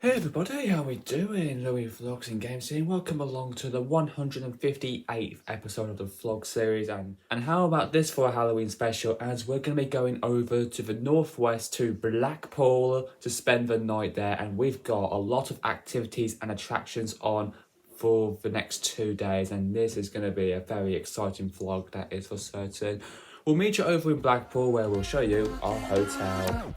Hey everybody, how we doing? Louis Vlogs and Games here. Welcome along to the 158th episode of the vlog series. And how about this for a Halloween special, as we're going to be going over to the northwest to Blackpool to spend the night there. And we've got a lot of activities and attractions on for the next 2 days. And this is going to be a very exciting vlog, that is for certain. We'll meet you over in Blackpool where we'll show you our hotel.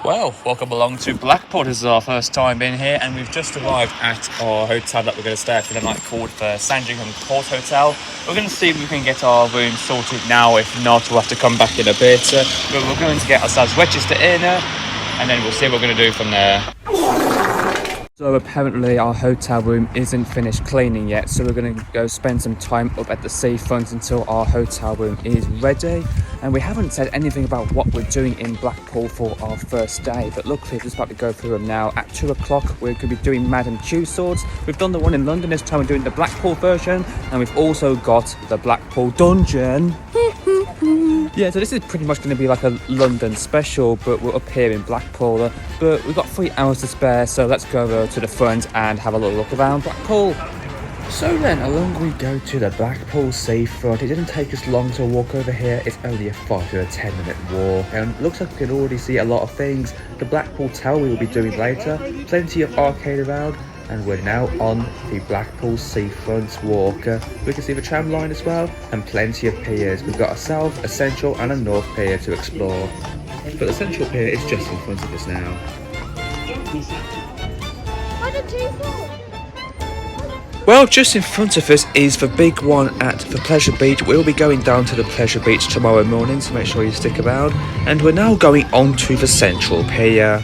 Well, welcome along to Blackpool. This is our first time being here, and we've just arrived at our hotel that we're going to stay at for the night, called the Sandringham Court Hotel. We're going to see if we can get our room sorted now. If not, we'll have to come back in a bit. But we're going to get ourselves registered in, and then we'll see what we're going to do from there. So apparently our hotel room isn't finished cleaning yet, so we're going to go spend some time up at the seafront until our hotel room is ready. And we haven't said anything about what we're doing in Blackpool for our first day, but luckily we're just about to go through them now. At 2 o'clock we're going to be doing Madame Tussauds. We've done the one in London, this time we're doing the Blackpool version, and we've also got the Blackpool Dungeon. Yeah, so this is pretty much going to be like a London special, but we're up here in Blackpool. But we've got 3 hours to spare, so let's go to the front and have a little look around Blackpool. So then, along we go to the Blackpool seafront. It didn't take us long to walk over here. It's only a 5 to 10 minute walk, and it looks like we can already see a lot of things. The Blackpool Tower we will be doing later, plenty of arcade around, and we're now on the Blackpool seafront walk. We can see the tram line as well, and plenty of piers. We've got a south, a central and a north pier to explore, but the central pier is just in front of us now. Well, just in front of us is the big one at the Pleasure Beach. We'll be going down to the Pleasure Beach tomorrow morning, so make sure you stick around. And we're now going on to the Central Pier.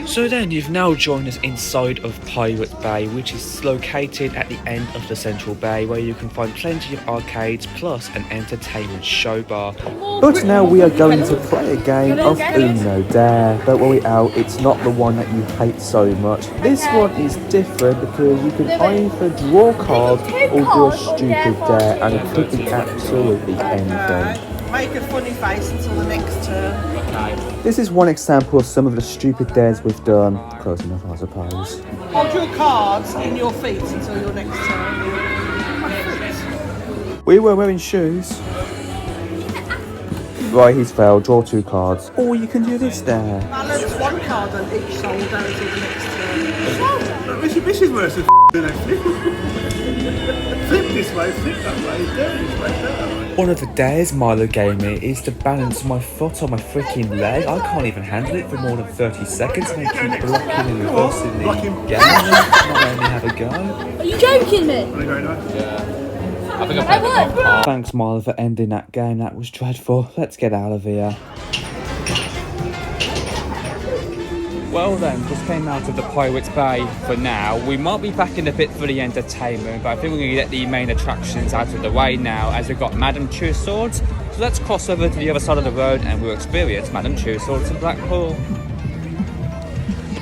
So then, you've now joined us inside of Pirate Bay, which is located at the end of the Central Bay, where you can find plenty of arcades plus an entertainment show bar. But now we are going to play a game of Uno Dare. Don't worry, Al, it's not the one that you hate so much. This one is different because you can either draw cards or do a stupid dare, and it could be absolutely anything. Make a funny face until the next turn. This is one example of some of the stupid dares we've done. Close enough, I suppose. Hold your cards in your feet until your next turn. We were wearing shoes. Right, he's failed. Draw 2 cards. Or you can do this dare. Balance 1 card on each shoulder until the next turn. This is worse than actually. Flip this way, flip that way, turn this way, turn that way. One of the dares Milo gave me is to balance my foot on my freaking leg. I can't even handle it for more than 30 seconds, and I keep blocking and reversing the game. Not only have a go. Are you joking me? Are they very nice? Yeah. I think I played the wrong part. Thanks, Milo, for ending that game. That was dreadful. Let's get out of here. Well then, just came out of the Pirates Bay for now. We might be back in a bit for the entertainment, but I think we're going to get the main attractions out of the way now, as we've got Madame Tussauds. So let's cross over to the other side of the road and we'll experience Madame Tussauds in Blackpool.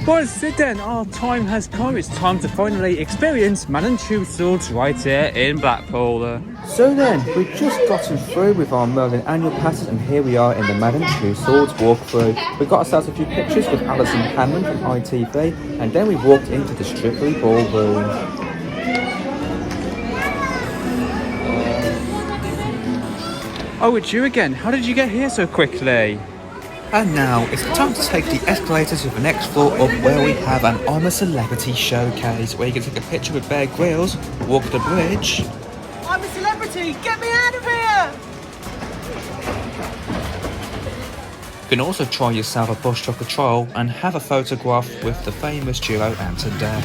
Well, so then, our time has come. It's time to finally experience Madame Tussauds right here in Blackpool. So then, we've just gotten through with our Merlin annual passes, and here we are in the Madame Tussauds walkthrough. We got ourselves a few pictures with Alison Hammond from ITV, and then we walked into the Strictly Ballroom. Oh, it's you again. How did you get here so quickly? And now it's time to take the escalator to the next floor up, where we have an I'm a Celebrity showcase, where you can take a picture with Bear Grylls, walk the bridge. I'm a celebrity, get me out of here! You can also try yourself a bush tucker trial and have a photograph with the famous duo Ant and Dec.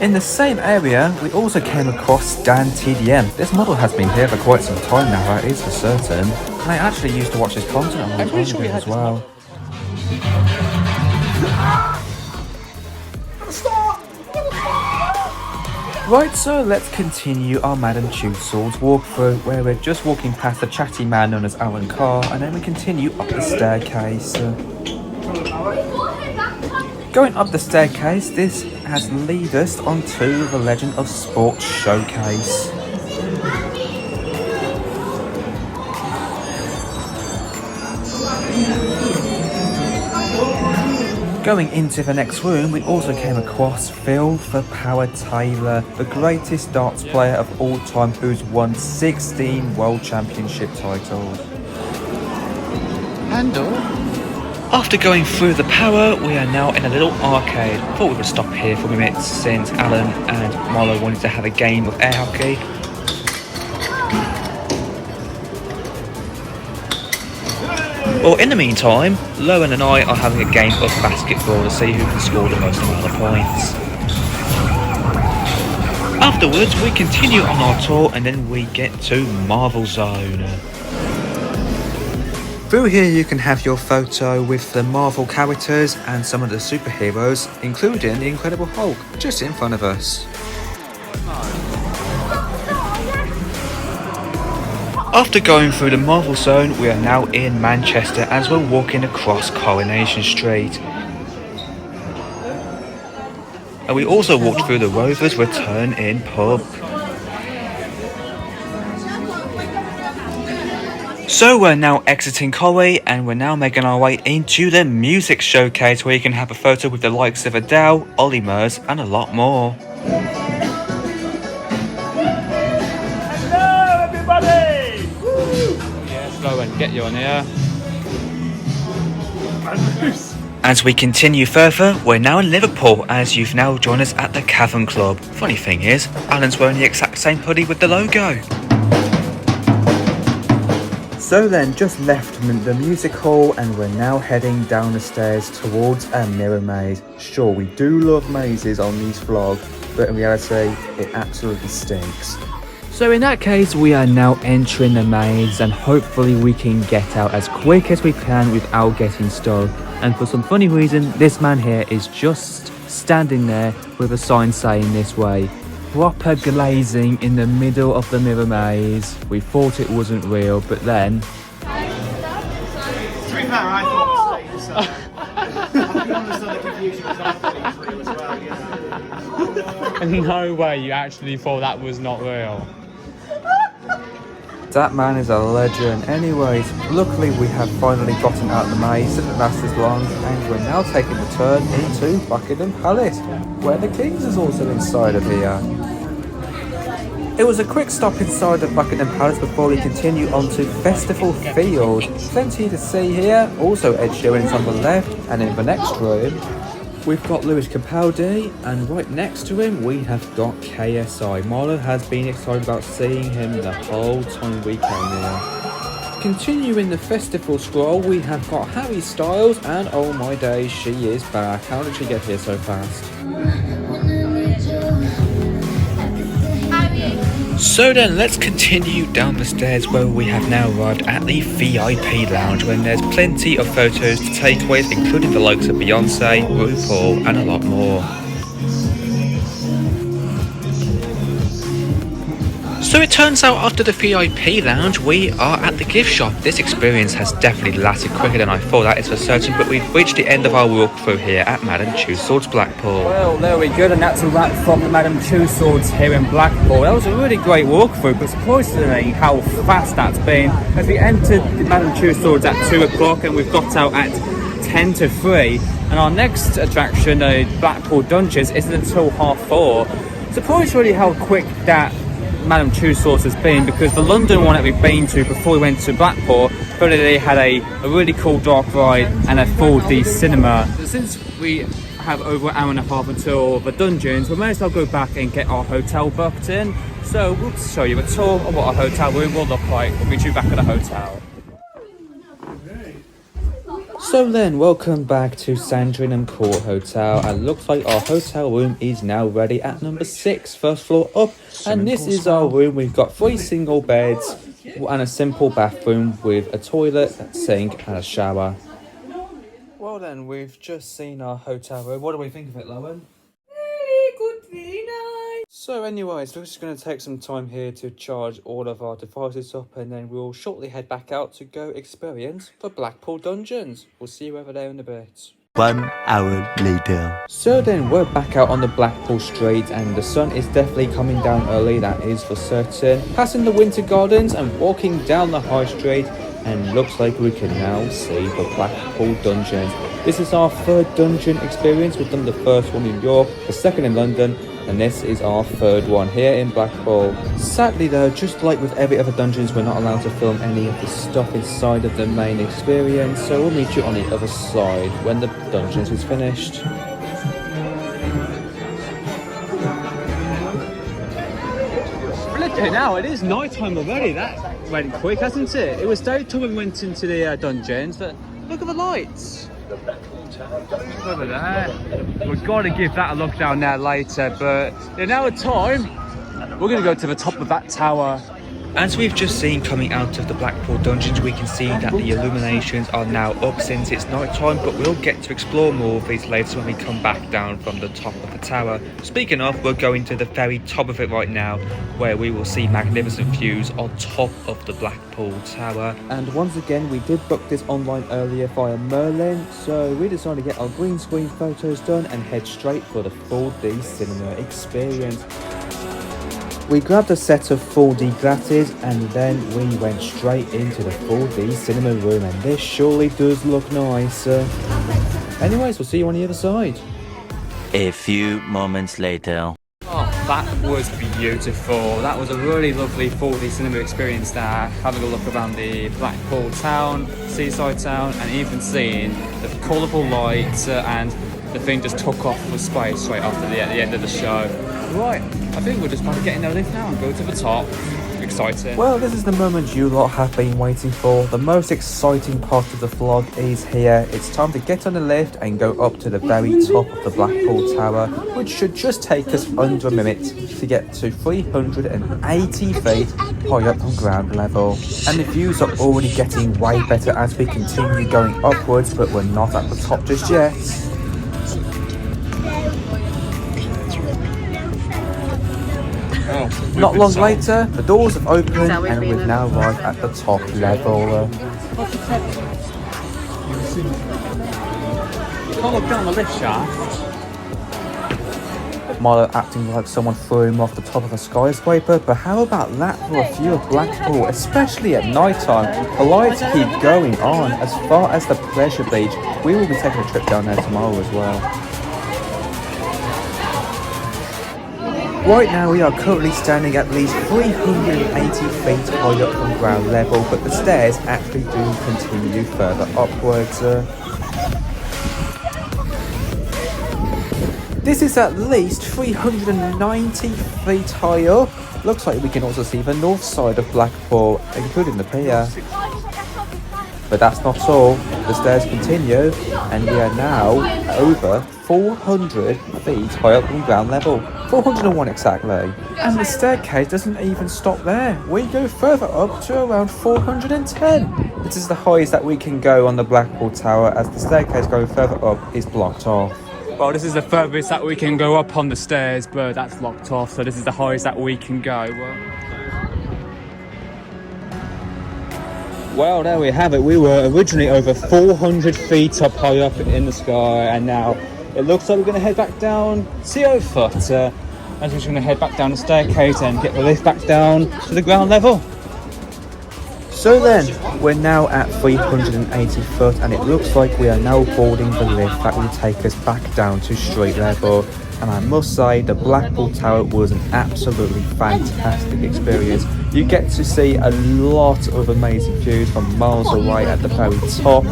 In the same area, we also came across Stan TDM. This model has been here for quite some time now, that is for certain. And I actually used to watch his content on the time as well. Stop! Right, so let's continue our Madame Tussauds walkthrough, where we're just walking past a chatty man known as Alan Carr, and then we continue up the staircase. Going up the staircase, this has led us onto the Legend of Sports Showcase. Going into the next room, we also came across Phil the Power Taylor, the greatest darts player of all time, who's won 16 World Championship titles. Handle? After going through the power, we are now in a little arcade. Thought we would stop here for a minute since Alan and Marlo wanted to have a game of air hockey. Well, in the meantime, Lowen and I are having a game of basketball to see who can score the most amount of points. Afterwards, we continue on our tour and then we get to Marvel Zone. Through here you can have your photo with the Marvel characters and some of the superheroes, including the Incredible Hulk, just in front of us. After going through the Marvel Zone, we are now in Manchester as we're walking across Coronation Street. And we also walked through the Rovers Return Inn pub. So we're now exiting Corrie and we're now making our way into the music showcase, where you can have a photo with the likes of Adele, Ollie Murs and a lot more. Hello everybody! Woo! Yeah, slow and get you on here. As we continue further, we're now in Liverpool as you've now joined us at the Cavern Club. Funny thing is, Alan's wearing the exact same hoodie with the logo. So then, just left the music hall and we're now heading down the stairs towards a mirror maze. Sure, we do love mazes on these vlogs, but in reality, it absolutely stinks. So in that case, we are now entering the maze and hopefully we can get out as quick as we can without getting stuck. And for some funny reason, this man here is just standing there with a sign saying this way. Proper glazing in the middle of the mirror maze. We thought it wasn't real, but then... No way you actually thought that was not real. That man is a legend. Anyways, luckily we have finally gotten out of the maze. Didn't last as long, and we're now taking the turn into Buckingham Palace, where the Kings is also inside of here. It was a quick stop inside of Buckingham Palace before we continue on to Festival Field. Plenty to see here. Also Ed Sheeran is on the left, and in the next room we've got Lewis Capaldi, and right next to him we have got KSI. Marlo has been excited about seeing him the whole time we came here. Continuing the festival scroll, we have got Harry Styles, and oh my days, she is back. How did she get here so fast? So then, let's continue down the stairs where we have now arrived at the VIP lounge, when there's plenty of photos to take with, including the likes of Beyonce, RuPaul and a lot more. So it turns out after the VIP lounge, we are at the gift shop. This experience has definitely lasted quicker than I thought, that is for certain, but we've reached the end of our walkthrough here at Madame Tussauds Blackpool. Well, there we go, and that's a wrap from the Madame Tussauds here in Blackpool. That was a really great walkthrough, but surprisingly how fast that's been. As we entered the Madame Tussauds at 2 o'clock and we've got out at 10 to 3, and our next attraction, the Blackpool Dungeons, isn't until 4:30. Surprised really how quick that Madame Tussauds has been, because the London one that we've been to before we went to Blackpool, but they had a really cool dark ride and a 4D cinema. Since we have over an hour and a half until the Dungeons, we may as well go back and get our hotel booked in. So we'll show you a tour of what our hotel room will look like when we meet you back at the hotel. So then, welcome back to Sandringham Court Hotel, and looks like our hotel room is now ready at number 6, first floor up, and this is our room. We've got 3 single beds and a simple bathroom with a toilet, a sink and a shower. Well then, we've just seen our hotel room. What do we think of it, Lowen? Very good, very nice. So anyways, we're just going to take some time here to charge all of our devices up, and then we'll shortly head back out to go experience the Blackpool dungeons. We'll see you over there in a bit. 1 hour later. So then we're back out on the Blackpool street, and the sun is definitely coming down early, that is for certain. Passing the Winter Gardens and walking down the High Street, and looks like we can now see the Blackpool dungeons. This is our third dungeon experience. We've done the first one in York, the second in London, and this is our third one here in Blackpool. Sadly though, just like with every other dungeons, we're not allowed to film any of the stuff inside of the main experience, so we'll meet you on the other side when the dungeons is finished. Okay, now it is night time already. That went quick, hasn't it? It was daytime when we went into the dungeons, but look at the lights. Over there. We've got to give that a look down there later, but now at time, we're going to go to the top of that tower. As we've just seen coming out of the Blackpool dungeons, we can see that the illuminations are now up since it's night time, but we'll get to explore more of these later when we come back down from the top of the tower. Speaking of, we're going to the very top of it right now, where we will see magnificent views on top of the Blackpool Tower. And once again, we did book this online earlier via Merlin, so we decided to get our green screen photos done and head straight for the 4D cinema experience. We grabbed a set of 4D glasses and then we went straight into the 4D cinema room, and this surely does look nice. Anyways, we'll see you on the other side. A few moments later. Oh, that was beautiful. That was a really lovely 4D cinema experience there. Having a look around the Blackpool town, Seaside town, and even seeing the colourful lights and the thing just took off for space straight after the end of the show. Right, I think we're just about to get in the lift now and go to the top. Exciting. Well, this is the moment you lot have been waiting for. The most exciting part of the vlog is here. It's time to get on the lift and go up to the very top of the Blackpool Tower, which should just take us under a minute to get to 380 feet high up from ground level. And the views are already getting way better as we continue going upwards, but we're not at the top just yet. Not long later, the doors have opened and we've now arrived at the top level. Can't look down the lift shaft. Milo acting like someone threw him off the top of a skyscraper, but how about that for a view of Blackpool, especially at night time? The lights keep going on as far as the Pleasure Beach. We will be taking a trip down there tomorrow as well. Right now we are currently standing at least 380 feet high up from ground level, but the stairs actually do continue further upwards. This is at least 390 feet high up. Looks like we can also see the north side of Blackpool, including the pier. But that's not all. The stairs continue and we are now over 400 feet high up from ground level. 401 exactly. And the staircase doesn't even stop there. We go further up to around 410. This is the highest that we can go on the Blackpool Tower, as the staircase going further up is blocked off. Well, this is the furthest that we can go up on the stairs, but that's locked off, so this is the highest that we can go. Well, there we have it. We were originally over 400 feet up high up in the sky, and now it looks like we're going to head back down 0 foot. As we're just going to head back down the staircase and get the lift back down to the ground level. So then, we're now at 380 foot, and it looks like we are now boarding the lift that will take us back down to street level. And I must say, the Blackpool Tower was an absolutely fantastic experience. You get to see a lot of amazing views from miles away at the very top.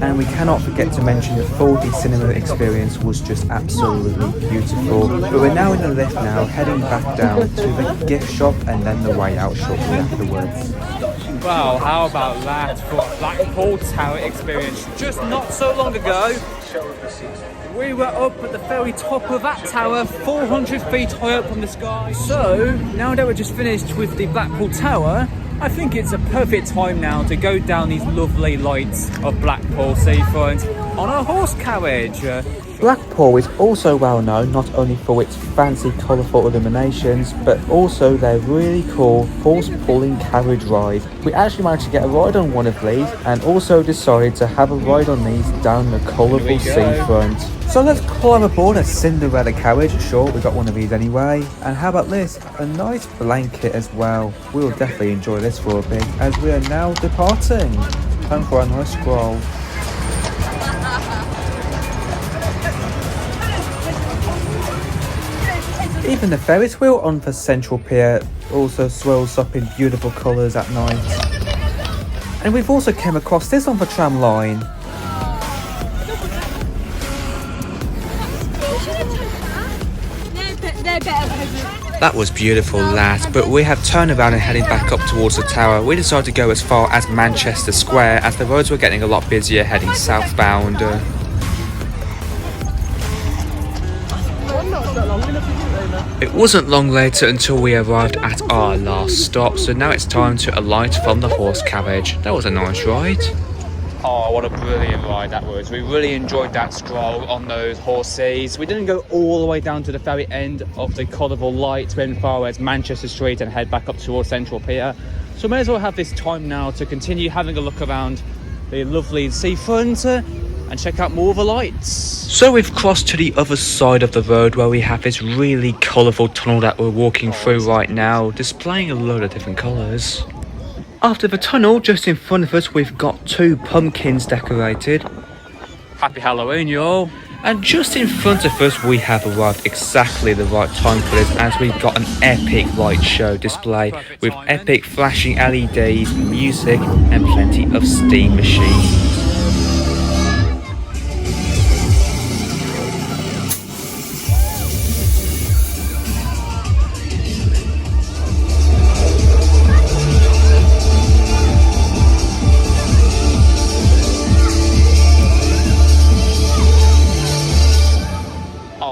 And we cannot forget to mention the 4D cinema experience was just absolutely beautiful. But we're now in the lift now, heading back down to the gift shop and then the way out shortly afterwards. Wow, how about that for Blackpool Tower experience? Just not so long ago, we were up at the very top of that tower, 400 feet high up from the sky. So, now that we're just finished with the Blackpool Tower, I think it's a perfect time now to go down these lovely lights of Blackpool seafront on a horse carriage. Blackpool is also well known not only for its fancy colourful illuminations, but also their really cool horse-pulling carriage ride. We actually managed to get a ride on one of these and also decided to have a ride on these down the colourful seafront. So let's climb aboard a Cinderella carriage. Sure, we got one of these anyway. And how about this? A nice blanket as well. We'll definitely enjoy this for a bit as we are now departing. Time for a nice scroll. Even the Ferris wheel on the Central Pier also swirls up in beautiful colours at night. And we've also come across this on the tram line. That was beautiful, lads, but we have turned around and heading back up towards the tower. We decided to go as far as Manchester Square as the roads were getting a lot busier heading southbound. It wasn't long later until we arrived at our last stop, so now it's time to alight from the horse carriage. That was a nice ride. Oh, what a brilliant ride that was. We really enjoyed that stroll on those horses. We didn't go all the way down to the very end of the colourful lights, went far as Manchester Street and head back up towards Central Pier. So we may as well have this time now to continue having a look around the lovely seafront and check out more of the lights. So we've crossed to the other side of the road where we have this really colourful tunnel that we're walking through right now, displaying a load of different colours. After the tunnel, just in front of us, we've got two pumpkins decorated. Happy Halloween, y'all. And just in front of us, we have arrived exactly the right time for this, as we've got an epic light show display with epic flashing LEDs, music and plenty of steam machines.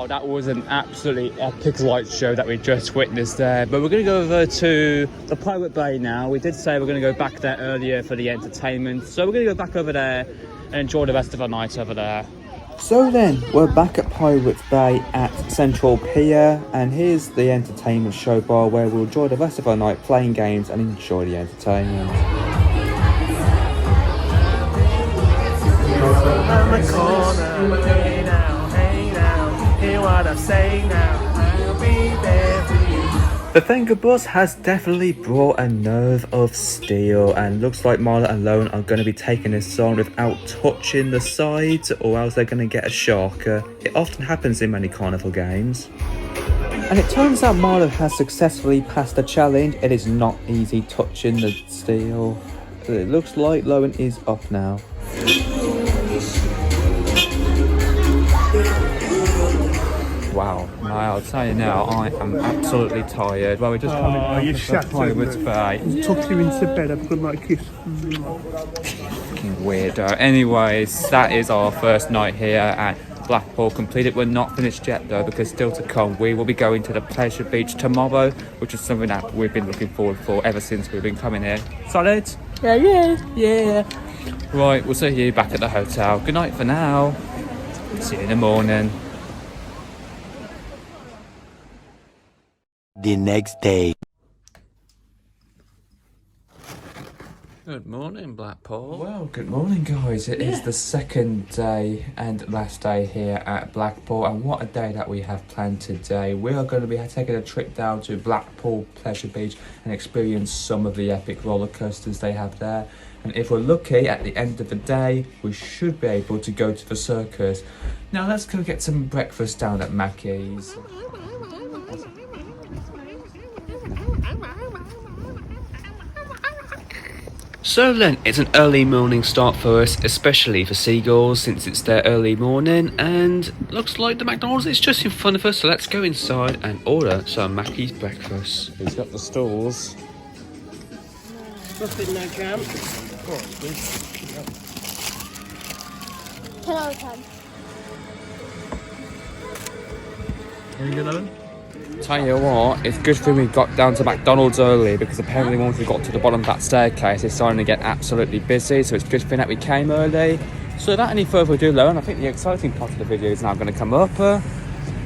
That was an absolutely epic light show that we just witnessed there. But we're going to go over to the Pirate Bay now. We did say we're going to go back there earlier for the entertainment. So we're going to go back over there and enjoy the rest of our night over there. So then, we're back at Pirate Bay at Central Pier. And here's the entertainment show bar where we'll enjoy the rest of our night playing games and enjoy the entertainment. What I'm saying now, I'll be there for you. The Thanker bus has definitely brought a nerve of steel, and looks like Marla and Loan are going to be taking this on without touching the sides, or else they're going to get a shocker. It often happens in many carnival games. And it turns out Marla has successfully passed the challenge. It is not easy touching the steel. It looks like Loan is up now. Wow, I'll tell you now, I am absolutely tired. Well, we're just coming out of the Pirates Bay. Tuck you into bed, have a good night kiss. Fucking weirdo. Anyways, that is our first night here at Blackpool completed. We're not finished yet though, because still to come we will be going to the Pleasure Beach tomorrow, which is something that we've been looking forward for ever since we've been coming here. Solid? Yeah. Right, we'll see you back at the hotel. Good night for now. See you in the morning. The next day. Good morning, Blackpool. Well, good morning, guys. It is the second day and last day here at Blackpool, and what a day that we have planned today. We are going to be taking a trip down to Blackpool Pleasure Beach and experience some of the epic roller coasters they have there. And if we're lucky, at the end of the day, we should be able to go to the circus. Now let's go get some breakfast down at Mackey's. So then, it's an early morning start for us, especially for Seagulls, since it's their early morning, and looks like the McDonald's is just in front of us, so let's go inside and order some Mackey's breakfast. He's got the stools. Nothing, no jam. Hello, Tom. Here you go, Logan. Tell you what, it's good thing we got down to McDonald's early, because apparently once we got to the bottom of that staircase it's starting to get absolutely busy, so it's good thing that we came early. So without any further ado, Lauren, I think the exciting part of the video is now going to come up.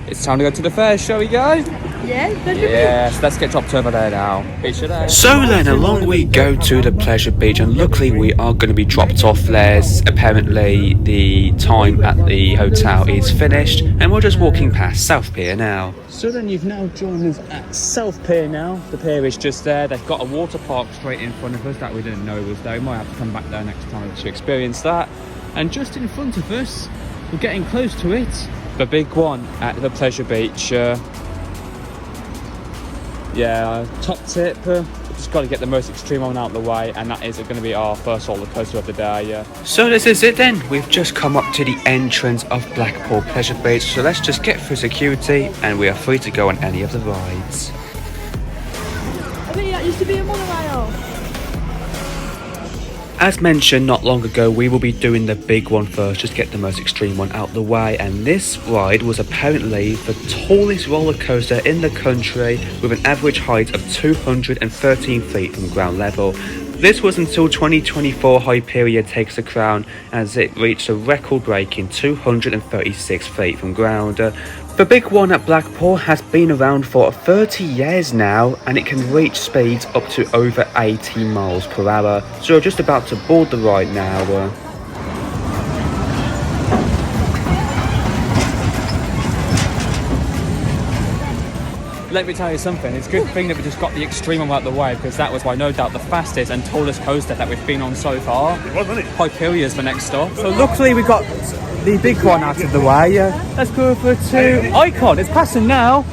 It's time to go to the fair, shall we go? Yes, let's get dropped over there now. So then along we go to the pleasure beach, and luckily we are going to be dropped off there. Apparently the time at the hotel is finished and we're just walking past South Pier now. So then you've now joined us at South Pier now. The pier is just there. They've got a water park straight in front of us that we didn't know was there. We might have to come back there next time to experience that. And just in front of us, we're getting close to it, the big one at the pleasure beach. Top tip, just got to get the most extreme one out of the way, and that is going to be our first roller coaster of the day. So this is it then. We've just come up to the entrance of Blackpool Pleasure Beach, so let's just get through security and we are free to go on any of the rides. I think that used to be a monorail. As mentioned not long ago, we will be doing the big one first, just get the most extreme one out the way, and this ride was apparently the tallest roller coaster in the country with an average height of 213 feet from ground level. This was until 2024 Hyperion takes the crown, as it reached a record-breaking 236 feet from ground. The big one at Blackpool has been around for 30 years now, and it can reach speeds up to over 80 miles per hour. So we're just about to board the ride now. Let me tell you something, it's a good thing that we just got the extreme one out of the way, because that was by no doubt the fastest and tallest coaster that we've been on so far. It was, wasn't it? Hyperion's the next stop. So luckily we got the big one out of the way. Let's go over to Icon. It's passing now.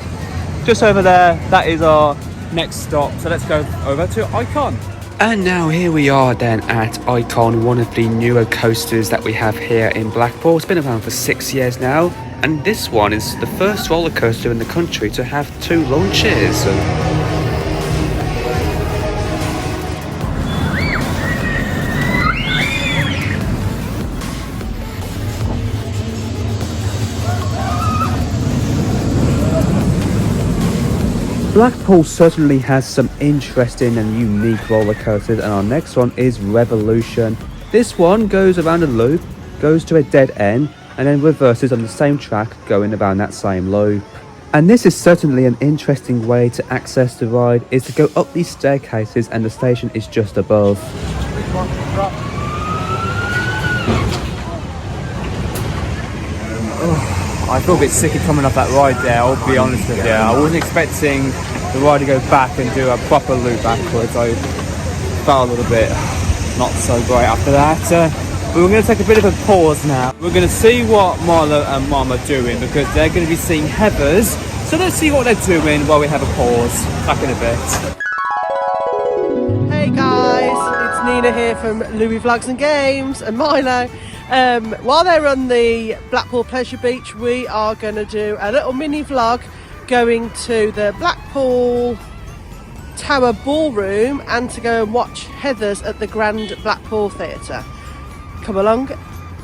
Just over there, that is our next stop. So let's go over to Icon. And now here we are then at Icon, one of the newer coasters that we have here in Blackpool. It's been around for 6 years now. And this one is the first roller coaster in the country to have 2 launches. Blackpool certainly has some interesting and unique roller coasters, and our next one is Revolution. This one goes around a loop, goes to a dead end, and then reverses on the same track going around that same loop. And this is certainly an interesting way to access the ride, is to go up these staircases, and the station is just above. I feel a bit sick of coming off that ride there, I'll be honest with you. I wasn't expecting the ride to go back and do a proper loop backwards. I felt a little bit not so great after that. But we're going to take a bit of a pause now. We're going to see what Marla and Mom are doing, because they're going to be seeing Heathers. So let's see what they're doing while we have a pause. Back in a bit. Hey guys, it's Nina here from Louis Vlogs and Games and Milo. While they're on the Blackpool Pleasure Beach, we are going to do a little mini vlog going to the Blackpool Tower Ballroom and to go and watch Heathers at the Grand Blackpool Theatre. Come along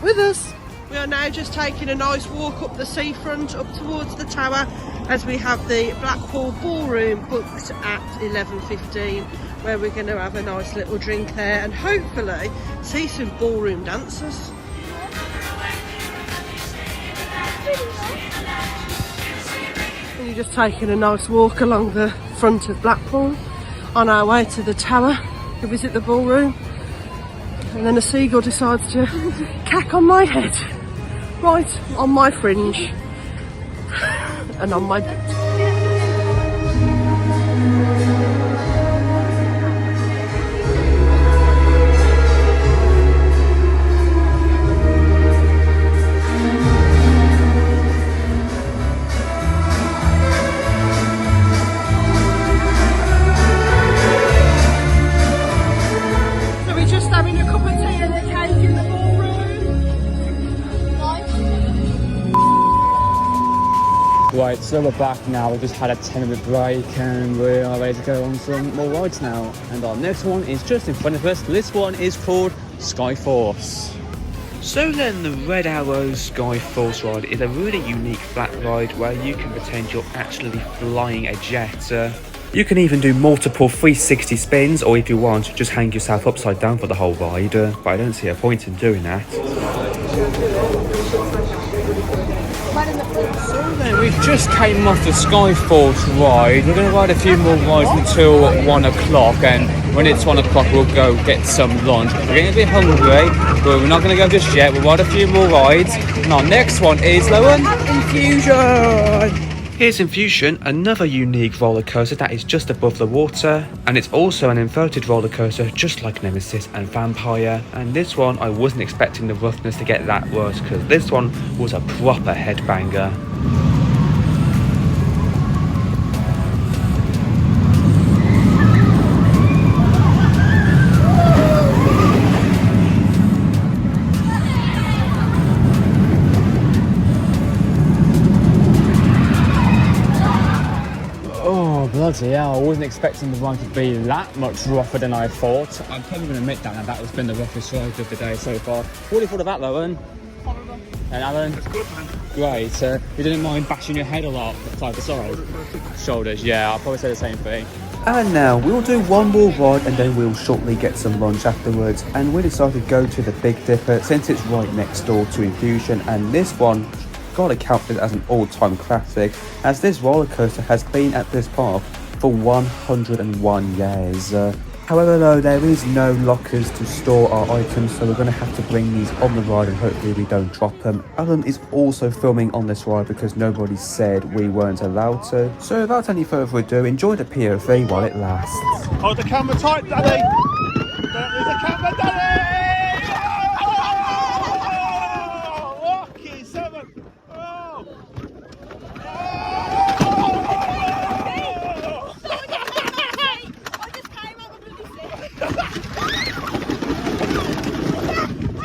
with us. We are now just taking a nice walk up the seafront up towards the tower, as we have the Blackpool Ballroom booked at 11:15, where we're going to have a nice little drink there and hopefully see some ballroom dancers. And you're just taking a nice walk along the front of Blackpool on our way to the tower to visit the ballroom. And then a seagull decides to cack on my head, right on my fringe and on my boot. Right, so we're back now. We just had a 10-minute break and we are ready to go on some more rides now. And our next one is just in front of us. This one is called Skyforce. So then the Red Arrow Skyforce ride is a really unique flat ride where you can pretend you're actually flying a jet. You can even do multiple 360 spins, or if you want, just hang yourself upside down for the whole ride, but I don't see a point in doing that. So then, we've just came off the Skyforce ride. We're going to ride a few more rides until 1 o'clock, and when it's 1 o'clock we'll go get some lunch. We're getting a bit hungry, but we're not going to go just yet. We'll ride a few more rides, and our next one is, Lowen? Infusion! Here's Infusion, another unique roller coaster that is just above the water, and it's also an inverted roller coaster just like Nemesis and Vampire. And this one, I wasn't expecting the roughness to get that worse, because this one was a proper headbanger. Bloody hell, I wasn't expecting the ride to be that much rougher than I thought. I'm probably going to admit that that has been the roughest ride of the day so far. What do you thought of that, Lowen? Horrible. And Alan? It's good, man. Great. You didn't mind bashing your head a lot side to side? Shoulders, yeah, I'll probably say the same thing. And now we'll do one more ride and then we'll shortly get some lunch afterwards, and we decided to go to the Big Dipper since it's right next door to Infusion, and this one gotta count it as an all-time classic, as this roller coaster has been at this park for 101 years. However though, there is no lockers to store our items, so we're going to have to bring these on the ride and hopefully we don't drop them. Alan is also filming on this ride because nobody said we weren't allowed to. So without any further ado, enjoy the POV while it lasts. Hold the camera tight, Daddy. There is a camera, Daddy. Oh, lucky 7. Oh.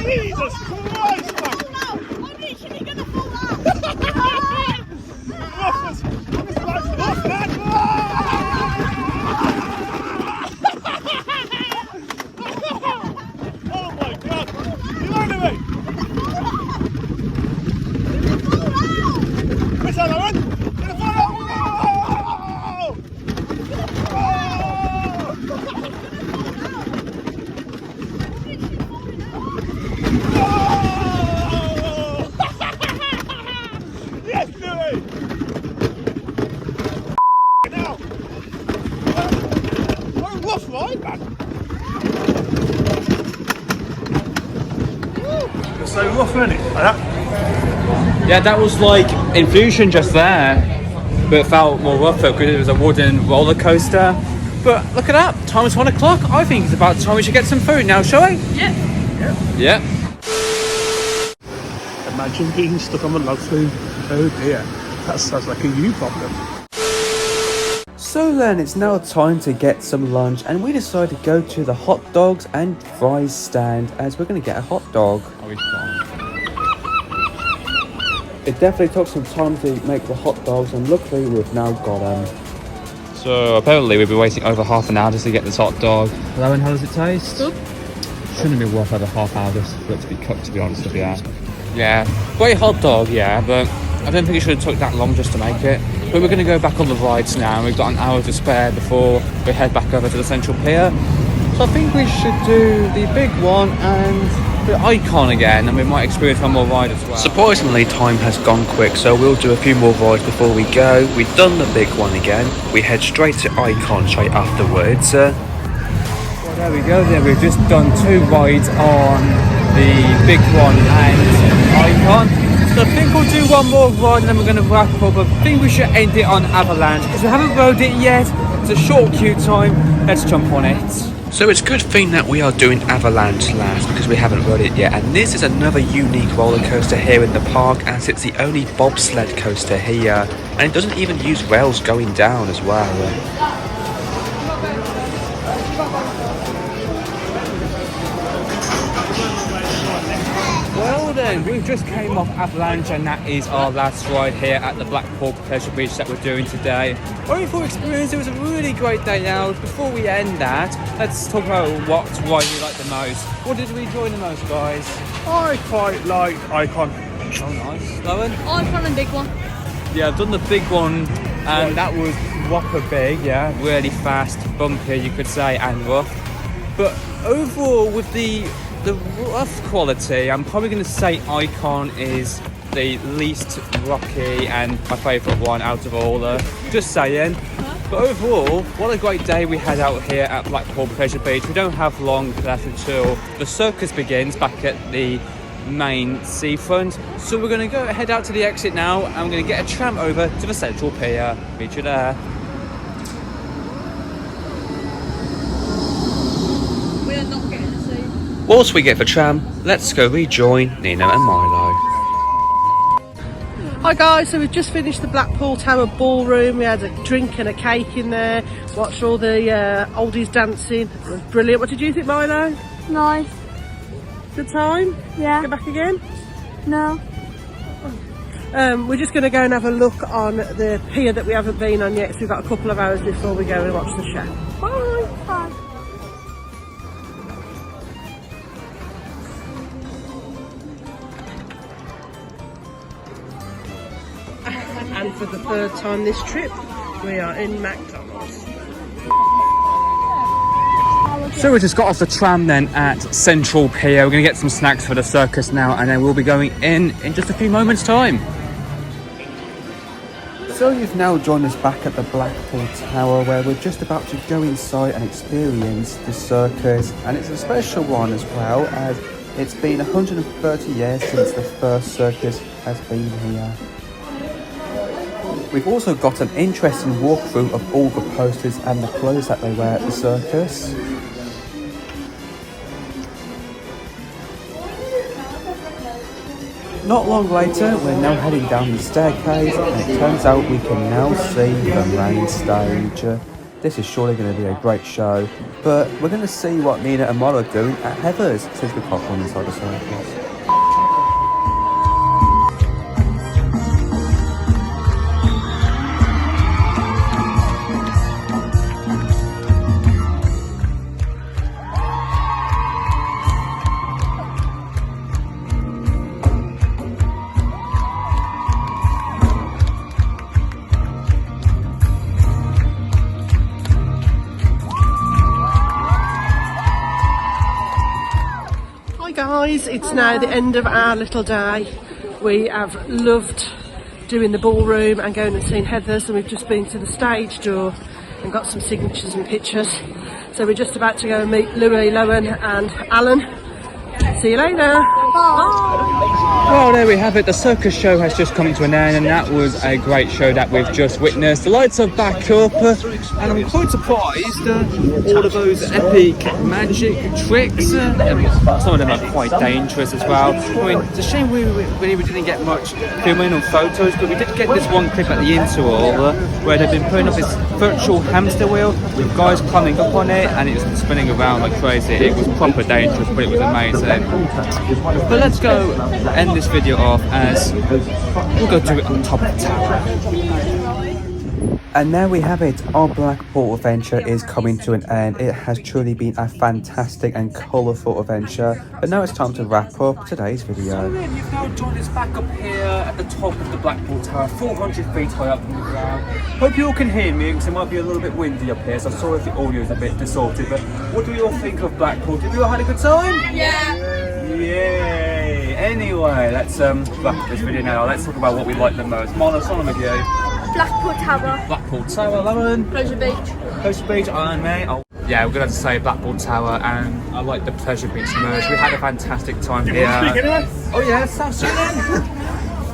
Jesus Christ, man! I'm literally gonna fall out! Oh my God! You under me? Where's that, Owen? Gonna fall out! Yes, Louis! Now! What a rough ride, man! It's so rough, isn't it? Like that? Yeah, that was like Infusion just there, but it felt more rougher because it was a wooden roller coaster. But look at that, time is 1 o'clock. I think it's about time we should get some food now, shall we? Yeah. Imagine being stuck on the log flume. Oh dear, that sounds like a you problem. So then, it's now time to get some lunch, and we decided to go to the hot dogs and fries stand as we're going to get a hot dog. It definitely took some time to make the hot dogs, and luckily we've now got them. So apparently we've been waiting over half an hour just to get this hot dog. Hello, and how does it taste? Good. Shouldn't be worth over half hour just for it to be cooked, to be honest with you. Yeah, great hot dog, yeah, but I don't think it should have took that long just to make it. But we're going to go back on the rides now. We've got an hour to spare before we head back over to the Central Pier. So I think we should do the big one and the Icon again, and we might experience one more ride as well. Surprisingly, time has gone quick, so we'll do a few more rides before we go. We've done the big one again. We head straight to Icon straight afterwards. Well, there we go then. We've just done 2 rides on the big one and Icon. So I think we'll do one more ride and then we're going to wrap up. I think we should end it on Avalanche because we haven't rode it yet. It's a short queue time. Let's jump on it. So it's a good thing that we are doing Avalanche last because we haven't rode it yet. And this is another unique roller coaster here in the park, as it's the only bobsled coaster here. And it doesn't even use rails going down as well. Well then, we've just came off Avalanche and that is our last ride here at the Blackpool Special beach that we're doing today. Overall experience, it was a really great day now. Before we end that, let's talk about what ride we liked the most. What did we enjoy the most, guys? I quite like Icon. Oh nice. Lowen? Icon and big one. Yeah, I've done the big one and that was whopper big, yeah, really fast, bumpy, you could say, and rough. But overall, with the rough quality, I'm probably going to say Icon is the least rocky and my favourite one out of all. Just saying. But overall, what a great day we had out here at Blackpool Pleasure Beach. We don't have long left until the circus begins back at the main seafront. So we're going to go head out to the exit now, and we're going to get a tram over to the central pier. Meet you there. We're not getting a seat. Whilst we get the tram, let's go rejoin Nina and Milo. Hi guys, so we've just finished the Blackpool Tower Ballroom. We had a drink and a cake in there, watched all the oldies dancing. It was brilliant. What did you think, Milo? Nice. Good time? Yeah. Go back again? No. We're just going to go and have a look on the pier that we haven't been on yet, so we've got a couple of hours before we go and watch the show. Bye! Bye. And for the third time this trip, we are in McDonald's. So we just got off the tram then at Central Pier. We're going to get some snacks for the circus now, and then we'll be going in just a few moments' time. So you've now joined us back at the Blackpool Tower, where we're just about to go inside and experience the circus, and it's a special one as well, as it's been 130 years since the first circus has been here. We've also got an interesting walkthrough of all the posters and the clothes that they wear at the circus. Not long later, we're now heading down the staircase, and it turns out we can now see the main stage. This is surely going to be a great show, but we're going to see what Nina and Mara are doing at Heather's since we can't run inside the circus. Guys, it's now the end of our little day. We have loved doing the ballroom and going and seeing Heather's, and we've just been to the stage door and got some signatures and pictures. So we're just about to go and meet Louis, Lowen and Alan. See you later. Well, there we have it. The circus show has just come to an end, and that was a great show that we've just witnessed. The lights are back up, and I'm quite surprised all of those epic magic tricks. Some of them are quite dangerous as well. I mean, it's a shame we didn't get much filming or photos, but we did get this one clip at the interval where they've been putting up this virtual hamster wheel with guys climbing up on it, and it's spinning around like crazy. It was proper dangerous, but it was amazing. But let's go end this video off as we'll go do it on top of the tower. And there we have it, our Blackpool adventure is coming to an end. It has truly been a fantastic and colourful adventure, but now it's time to wrap up today's video. So you've now joined us back up here at the top of the Blackpool Tower, 400 feet high up from the ground. Hope you all can hear me because it might be a little bit windy up here, so I'm sorry if the audio is a bit distorted, but what do you all think of Blackpool? Did you all had a good time? Yeah. Yay! Anyway, let's wrap up this video now. Let's talk about what we like the most. Mona, what's on with you? Blackpool Tower. Blackpool Tower, Lauren. Pleasure Beach. Pleasure Beach, and me. Yeah, we're gonna have to say Blackpool Tower, and I like the Pleasure Beach merge. We had a fantastic time here. Oh yeah, sounds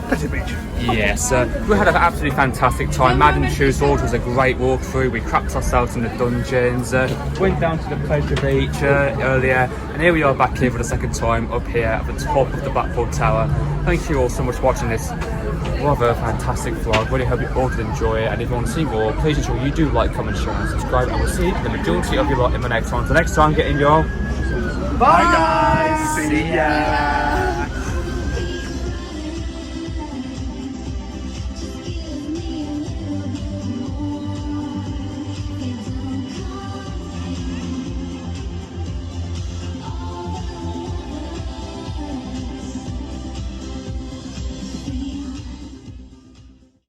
Pleasure Beach. Yes, we had an absolutely fantastic time. Madame Tussauds was a great walkthrough. We crapped ourselves in the dungeons, went down to the Pleasure Beach earlier, and here we are back here for the second time up here at the top of the Blackpool Tower. Thank you all so much for watching this rather fantastic vlog. Really hope you all did enjoy it, and if you want to see more, please ensure you do like, comment, share and subscribe, and we'll see the majority of you lot in the next one. So next time, get in your... Bye guys. See ya.